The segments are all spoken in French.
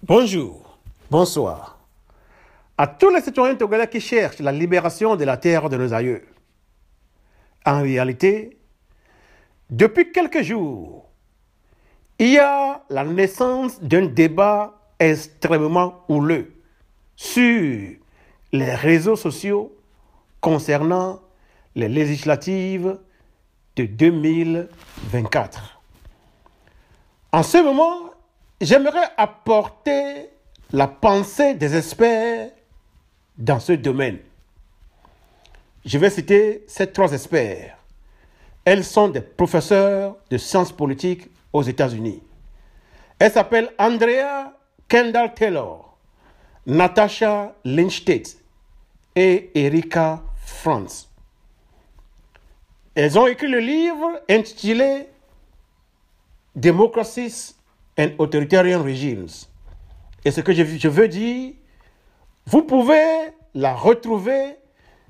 Bonjour, bonsoir à tous les citoyens togolais qui cherchent la libération de la terre de nos aïeux. En réalité, depuis quelques jours, il y a la naissance d'un débat extrêmement houleux sur les réseaux sociaux concernant les législatives de 2024. En ce moment, j'aimerais apporter la pensée des experts dans ce domaine. Je vais citer ces trois experts. Elles sont des professeurs de sciences politiques aux États-Unis. Elles s'appellent Andrea Kendall-Taylor, Natasha Lynch-Tate et Erika Franz. Elles ont écrit le livre intitulé Democracies and Authoritarian Regimes. Et ce que je veux dire, vous pouvez la retrouver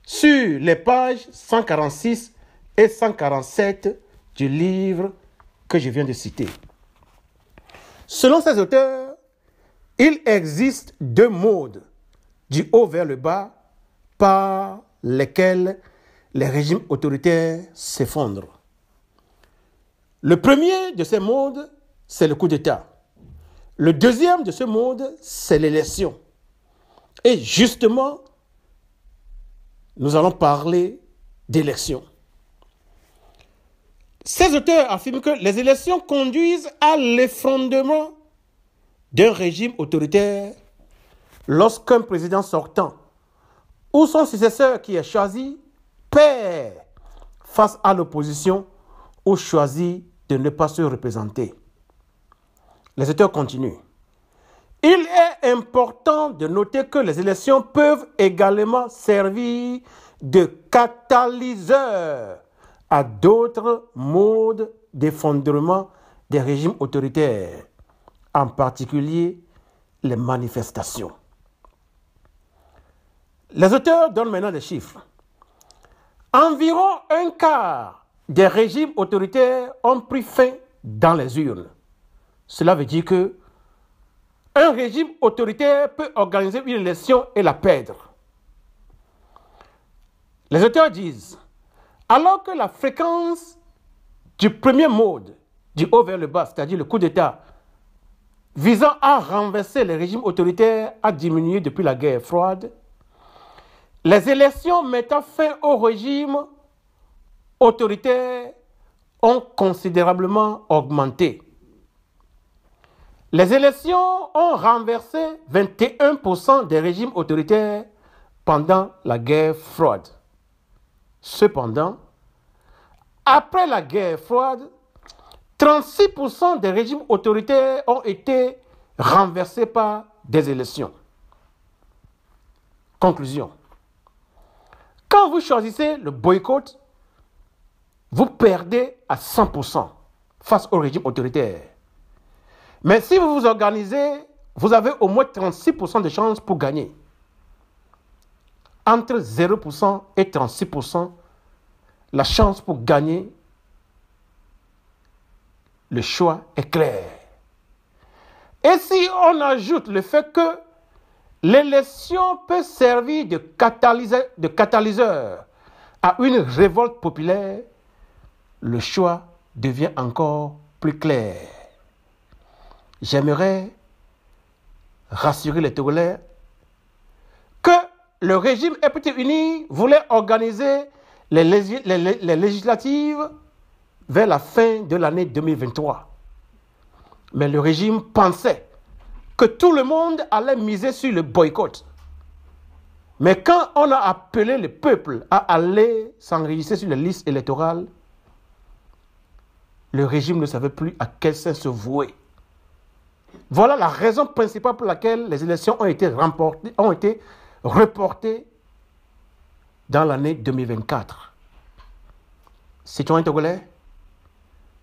sur les pages 146 et 147 du livre que je viens de citer. Selon ces auteurs, il existe deux modes du haut vers le bas par lesquels les régimes autoritaires s'effondrent. Le premier de ces modes, c'est le coup d'État. Le deuxième de ce mode, c'est l'élection. Et justement, nous allons parler d'élection. Ces auteurs affirment que les élections conduisent à l'effondrement d'un régime autoritaire lorsqu'un président sortant ou son successeur qui est choisi perd face à l'opposition ou choisit de ne pas se représenter. Les auteurs continuent. Il est important de noter que les élections peuvent également servir de catalyseur à d'autres modes d'effondrement des régimes autoritaires, en particulier les manifestations. Les auteurs donnent maintenant des chiffres. Environ un quart des régimes autoritaires ont pris fin dans les urnes. Cela veut dire que un régime autoritaire peut organiser une élection et la perdre. Les auteurs disent, alors que la fréquence du premier mode, du haut vers le bas, c'est-à-dire le coup d'État, visant à renverser les régimes autoritaires a diminué depuis la guerre froide, les élections mettant fin au régime autoritaire ont considérablement augmenté. Les élections ont renversé 21% des régimes autoritaires pendant la guerre froide. Cependant, après la guerre froide, 36% des régimes autoritaires ont été renversés par des élections. Conclusion. Quand vous choisissez le boycott, vous perdez à 100% face au régime autoritaire. Mais si vous vous organisez, vous avez au moins 36% de chances pour gagner. Entre 0% et 36%, la chance pour gagner, le choix est clair. Et si on ajoute le fait que l'élection peut servir de catalyseur à une révolte populaire, le choix devient encore plus clair. J'aimerais rassurer les Togolais que le régime EPT uni voulait organiser les législatives vers la fin de l'année 2023. Mais le régime pensait que tout le monde allait miser sur le boycott. Mais quand on a appelé le peuple à aller s'enregistrer sur les listes électorales, le régime ne savait plus à quel sens se vouer. Voilà la raison principale pour laquelle les élections ont été reportées dans l'année 2024. Citoyens togolais,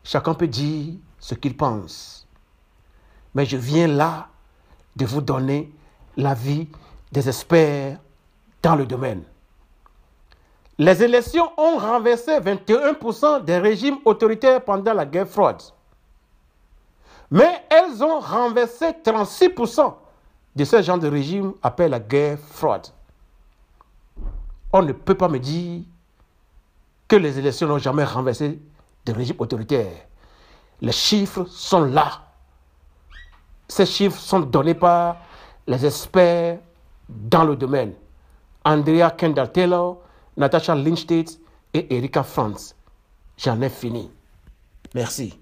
chacun peut dire ce qu'il pense. Mais je viens là de vous donner l'avis des experts dans le domaine. Les élections ont renversé 21% des régimes autoritaires pendant la guerre froide. Mais elles ont renversé 36% de ce genre de régime appelle la guerre froide. On ne peut pas me dire que les élections n'ont jamais renversé des régimes autoritaires. Les chiffres sont là. Ces chiffres sont donnés par les experts dans le domaine. Andrea Kendall-Taylor, Natasha Lynch Tate et Erika Franz. J'en ai fini. Merci.